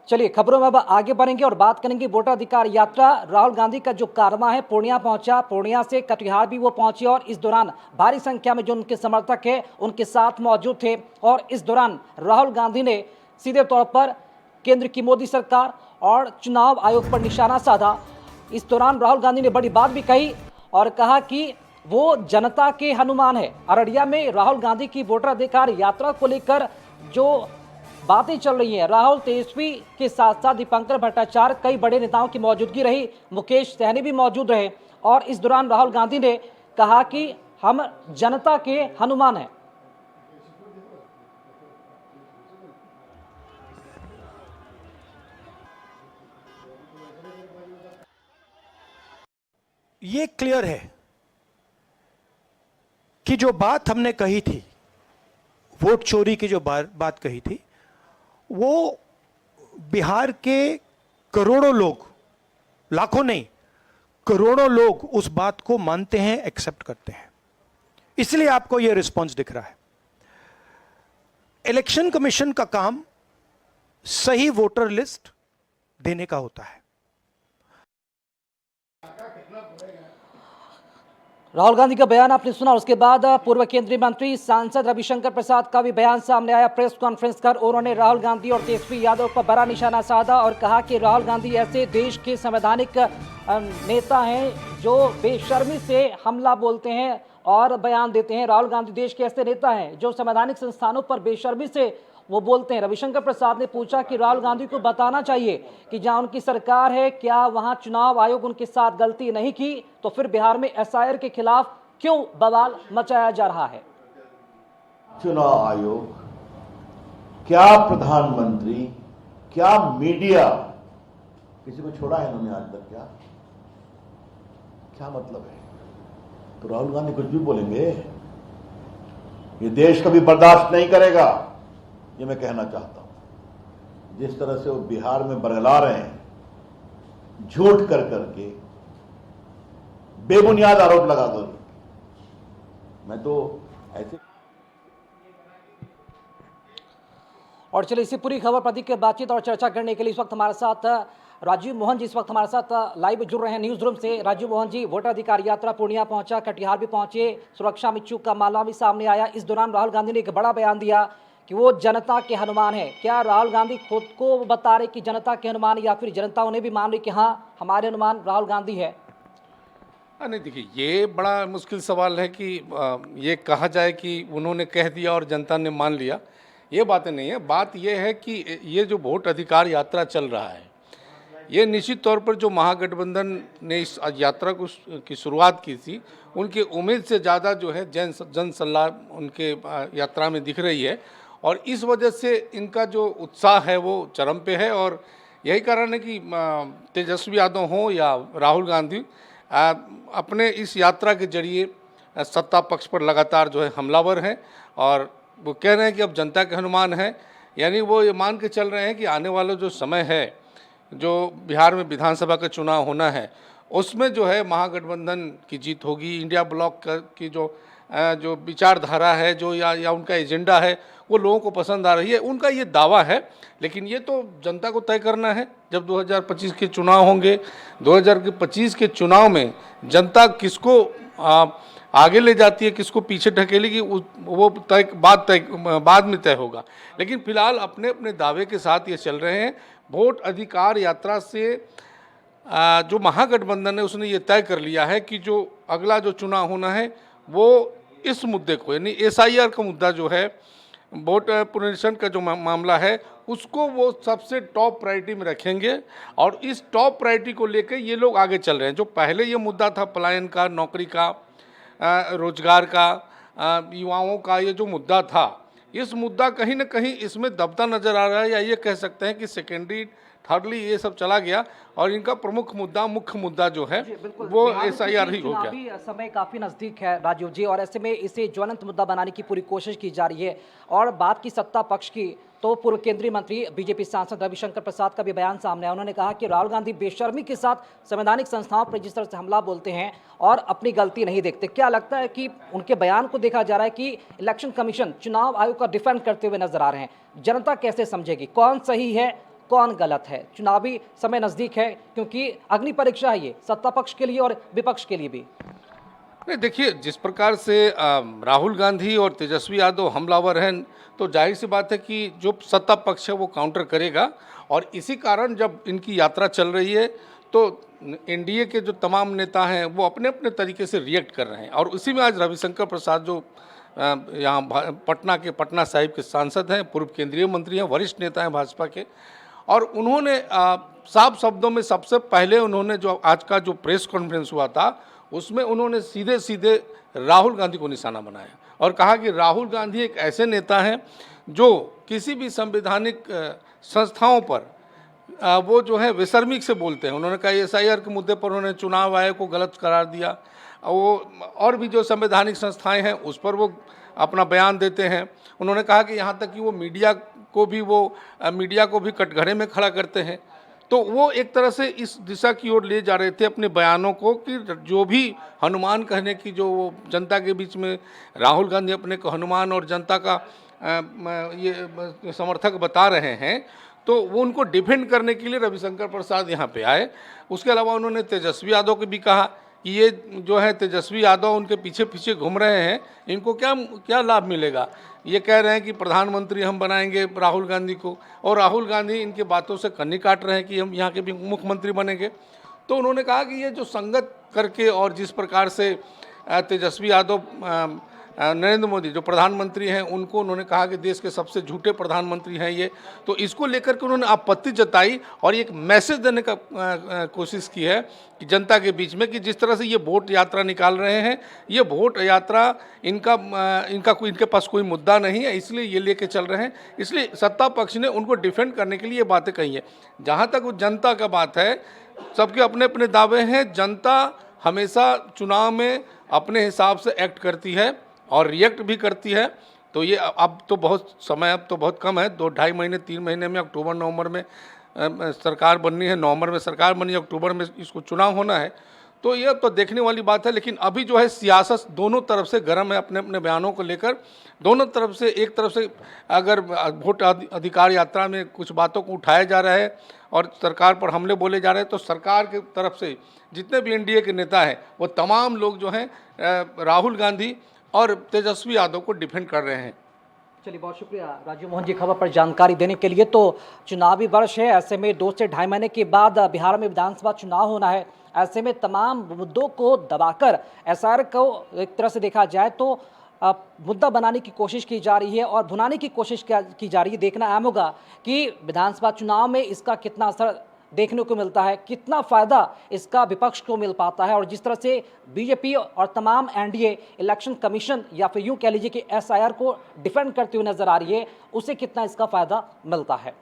चलिए खबरों में अब आगे बढ़ेंगे और बात करेंगे वोटर अधिकार यात्रा। राहुल गांधी का जो कारवां है पूर्णिया पहुंचा, पूर्णिया से कटिहार भी वो पहुंचे और इस दौरान भारी संख्या में जो उनके समर्थक है उनके साथ मौजूद थे। और इस दौरान राहुल गांधी ने सीधे तौर पर केंद्र की मोदी सरकार और चुनाव आयोग पर निशाना साधा। इस दौरान राहुल गांधी ने बड़ी बात भी कही और कहा कि वो जनता के हनुमान है। अररिया में राहुल गांधी की वोटर अधिकार यात्रा को लेकर जो बातें चल रही हैं, राहुल तेजस्वी के साथ साथ दीपंकर भट्टाचार्य, कई बड़े नेताओं की मौजूदगी रही, मुकेश सहनी भी मौजूद रहे। और इस दौरान राहुल गांधी ने कहा कि हम जनता के हनुमान हैं। ये क्लियर है कि जो बात हमने कही थी, वोट चोरी की जो बात कही थी, वो बिहार के करोड़ों लोग, लाखों नहीं करोड़ों लोग उस बात को मानते हैं, एक्सेप्ट करते हैं। इसलिए आपको यह रिस्पॉन्स दिख रहा है। इलेक्शन कमीशन का काम सही वोटर लिस्ट देने का होता है। राहुल गांधी का बयान आपने सुना। उसके बाद पूर्व केंद्रीय मंत्री सांसद रविशंकर प्रसाद का भी बयान सामने आया। प्रेस कॉन्फ्रेंस कर उन्होंने राहुल गांधी और तेजस्वी यादव पर बड़ा निशाना साधा और कहा कि राहुल गांधी ऐसे देश के संवैधानिक नेता हैं जो बेशर्मी से हमला बोलते हैं और बयान देते हैं। राहुल गांधी देश के ऐसे नेता हैं जो संवैधानिक संस्थानों पर बेशर्मी से वो बोलते हैं। रविशंकर प्रसाद ने पूछा कि राहुल गांधी को बताना चाहिए कि जहां उनकी सरकार है, क्या वहां चुनाव आयोग उनके साथ गलती नहीं की, तो फिर बिहार में एसआईआर के खिलाफ क्यों बवाल मचाया जा रहा है। चुनाव आयोग, क्या प्रधानमंत्री, क्या मीडिया, किसी को छोड़ा है इन्होंने आज तक? क्या मतलब है? तो राहुल गांधी कुछ भी बोलेंगे, ये देश कभी बर्दाश्त नहीं करेगा। ये मैं कहना चाहता हूं। जिस तरह से वो बिहार में बरगला रहे हैं, झूठ कर करके, बेबुनियाद आरोप लगाकर, मैं तो ऐसे। और चलिए इसी पूरी खबर पर अधिक बातचीत और चर्चा करने के लिए इस वक्त हमारे साथ राजीव मोहन जी इस वक्त हमारे साथ लाइव जुड़ रहे हैं न्यूज रूम से। राजीव मोहन जी, वोटर अधिकार यात्रा पूर्णिया पहुंचा, कटिहार भी पहुंचे, सुरक्षा में चूक का मामला भी सामने आया। इस दौरान राहुल गांधी ने एक बड़ा बयान दिया कि वो जनता के हनुमान है। क्या राहुल गांधी खुद को बता रहे कि जनता के हनुमान, या फिर जनता उन्हें भी मान रही कि हाँ हमारे हनुमान राहुल गांधी है? नहीं, देखिए ये बड़ा मुश्किल सवाल है कि ये कहा जाए कि उन्होंने कह दिया और जनता ने मान लिया। ये बातें नहीं है। बात ये है कि ये जो वोट अधिकार यात्रा चल रहा है, ये निश्चित तौर पर जो महागठबंधन ने इस यात्रा की शुरुआत की थी, उनकी उम्मीद से ज़्यादा जो है जन सलाह उनके यात्रा में दिख रही है। और इस वजह से इनका जो उत्साह है वो चरम पे है। और यही कारण है कि तेजस्वी यादव हों या राहुल गांधी अपने इस यात्रा के जरिए सत्ता पक्ष पर लगातार जो है हमलावर हैं। और वो कह रहे हैं कि अब जनता के हनुमान हैं, यानी वो ये मान के चल रहे हैं कि आने वाला जो समय है, जो बिहार में विधानसभा का चुनाव होना है, उसमें जो है महागठबंधन की जीत होगी। इंडिया ब्लॉक की जो विचारधारा है, जो या उनका एजेंडा है, वो लोगों को पसंद आ रही है। उनका ये दावा है, लेकिन ये तो जनता को तय करना है। जब 2025 के चुनाव होंगे, 2025 के चुनाव में जनता किसको आगे ले जाती है, किसको पीछे ढकेलेगी, वो बाद में तय होगा। लेकिन फिलहाल अपने अपने दावे के साथ ये चल रहे हैं। वोट अधिकार यात्रा से जो महागठबंधन है उसने ये तय कर लिया है कि जो अगला जो चुनाव होना है वो इस मुद्दे को, यानी एसआईआर का मुद्दा जो है, वोट पुनरीक्षण का जो मामला है, उसको वो सबसे टॉप प्रायोरिटी में रखेंगे। और इस टॉप प्रायोरिटी को लेकर ये लोग आगे चल रहे हैं। जो पहले ये मुद्दा था पलायन का, नौकरी का, रोजगार का, युवाओं का, ये जो मुद्दा था, इस मुद्दा कहीं ना कहीं इसमें दबता नजर आ रहा है, या ये कह सकते हैं कि सेकेंडरी थर्डली ये सब चला गया और इनका प्रमुख मुद्दा, मुख्य मुद्दा जो है वो एसआईआर ही हो गया। समय काफी नजदीक है राजीव जी, और ऐसे में इसे ज्वलंत मुद्दा बनाने की पूरी कोशिश की जा रही है। और बात की सत्ता पक्ष की, तो पूर्व केंद्रीय मंत्री बीजेपी सांसद रविशंकर प्रसाद का भी बयान सामने आया। उन्होंने कहा कि राहुल गांधी बेशर्मी के साथ संवैधानिक संस्थाओं पर जिस तरह से हमला बोलते हैं और अपनी गलती नहीं देखते। क्या लगता है कि उनके बयान को देखा जा रहा है कि इलेक्शन कमीशन चुनाव आयोग का डिफेंड करते हुए नजर आ रहे हैं? जनता कैसे समझेगी कौन सही है कौन गलत है? चुनावी समय नज़दीक है क्योंकि अग्नि परीक्षा है ये, सत्ता पक्ष के लिए और विपक्ष के लिए भी। नहीं, देखिए, जिस प्रकार से राहुल गांधी और तेजस्वी यादव हमलावर हैं, तो जाहिर सी बात है कि जो सत्ता पक्ष है वो काउंटर करेगा। और इसी कारण जब इनकी यात्रा चल रही है तो एनडीए के जो तमाम नेता हैं वो अपने अपने तरीके से रिएक्ट कर रहे हैं। और उसी में आज रविशंकर प्रसाद जो यहाँ पटना साहिब के सांसद हैं, पूर्व केंद्रीय मंत्री हैं, वरिष्ठ नेता हैं भाजपा के, और उन्होंने साफ शब्दों में सबसे पहले उन्होंने जो आज का जो प्रेस कॉन्फ्रेंस हुआ था उसमें उन्होंने सीधे सीधे राहुल गांधी को निशाना बनाया और कहा कि राहुल गांधी एक ऐसे नेता हैं जो किसी भी संवैधानिक संस्थाओं पर वो जो है बेशर्मी से बोलते हैं। उन्होंने कहा एसआईआर के मुद्दे पर उन्होंने चुनाव आयोग को गलत करार दिया, वो और भी जो संवैधानिक संस्थाएं हैं उस पर वो अपना बयान देते हैं। उन्होंने कहा कि यहाँ तक कि वो मीडिया को भी कटघरे में खड़ा करते हैं। तो वो एक तरह से इस दिशा की ओर ले जा रहे थे अपने बयानों को कि जो भी हनुमान कहने की जो वो जनता के बीच में राहुल गांधी अपने को हनुमान और जनता का ये समर्थक बता रहे हैं, तो वो उनको डिफेंड करने के लिए रविशंकर प्रसाद यहाँ पे आए। उसके अलावा उन्होंने तेजस्वी यादव को भी कहा कि ये जो है तेजस्वी यादव उनके पीछे पीछे घूम रहे हैं, इनको क्या लाभ मिलेगा। ये कह रहे हैं कि प्रधानमंत्री हम बनाएंगे राहुल गांधी को, और राहुल गांधी इनके बातों से कन्नी काट रहे हैं कि हम यहाँ के भी मुख्यमंत्री बनेंगे। तो उन्होंने कहा कि ये जो संगत करके और जिस प्रकार से तेजस्वी यादव नरेंद्र मोदी जो प्रधानमंत्री हैं उनको उन्होंने कहा कि देश के सबसे झूठे प्रधानमंत्री हैं ये, तो इसको लेकर के उन्होंने आपत्ति जताई और एक मैसेज देने का कोशिश की है कि जनता के बीच में कि जिस तरह से ये वोट यात्रा निकाल रहे हैं, ये वोट यात्रा इनके पास कोई मुद्दा नहीं है, इसलिए ये लेके चल रहे हैं। इसलिए सत्ता पक्ष ने उनको डिफेंड करने के लिए ये बातें कही है। जहाँ तक वो जनता का बात है, सबके अपने अपने दावे हैं। जनता हमेशा चुनाव में अपने हिसाब से एक्ट करती है और रिएक्ट भी करती है। तो ये अब तो बहुत कम है, 2-2.5 महीने 3 महीने में अक्टूबर नवंबर में सरकार बननी है, नवंबर में सरकार बनी, अक्टूबर में इसको चुनाव होना है। तो ये तो देखने वाली बात है। लेकिन अभी जो है सियासत दोनों तरफ से गर्म है अपने अपने बयानों को लेकर। दोनों तरफ से, एक तरफ से अगर वोट अधिकार यात्रा में कुछ बातों को उठाया जा रहा है और सरकार पर हमले बोले जा रहे हैं, तो सरकार की तरफ से जितने भी एनडीए के नेता हैं वो तमाम लोग जो हैं राहुल गांधी और तेजस्वी यादव को डिफेंड कर रहे हैं। चलिए, बहुत शुक्रिया राजीव मोहन जी खबर पर जानकारी देने के लिए। तो चुनावी वर्ष है, ऐसे में 2 से 2.5 महीने के बाद बिहार में विधानसभा चुनाव होना है। ऐसे में तमाम मुद्दों को दबाकर एसआईआर को एक तरह से देखा जाए तो मुद्दा बनाने की कोशिश की जा रही है और भुनाने की कोशिश की जा रही है। देखना अहम होगा कि विधानसभा चुनाव में इसका कितना असर देखने को मिलता है, कितना फ़ायदा इसका विपक्ष को मिल पाता है, और जिस तरह से बीजेपी और तमाम एनडीए इलेक्शन कमीशन या फिर यूँ कह लीजिए कि एसआईआर को डिफेंड करते हुए नजर आ रही है, उसे कितना इसका फ़ायदा मिलता है।